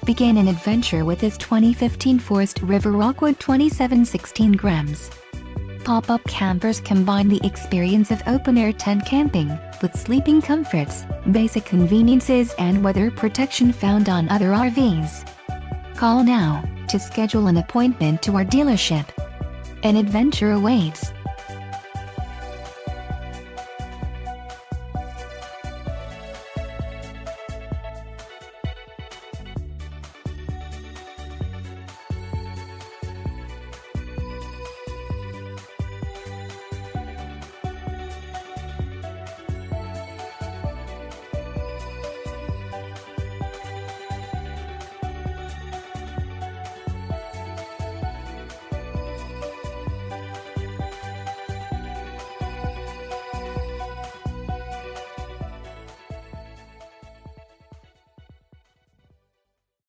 Begin an adventure with this 2015 Forest River Rockwood 2716G. Pop-up campers combine the experience of open-air tent camping with sleeping comforts, basic conveniences and weather protection found on other RVs. Call now to schedule an appointment to our dealership. An adventure awaits.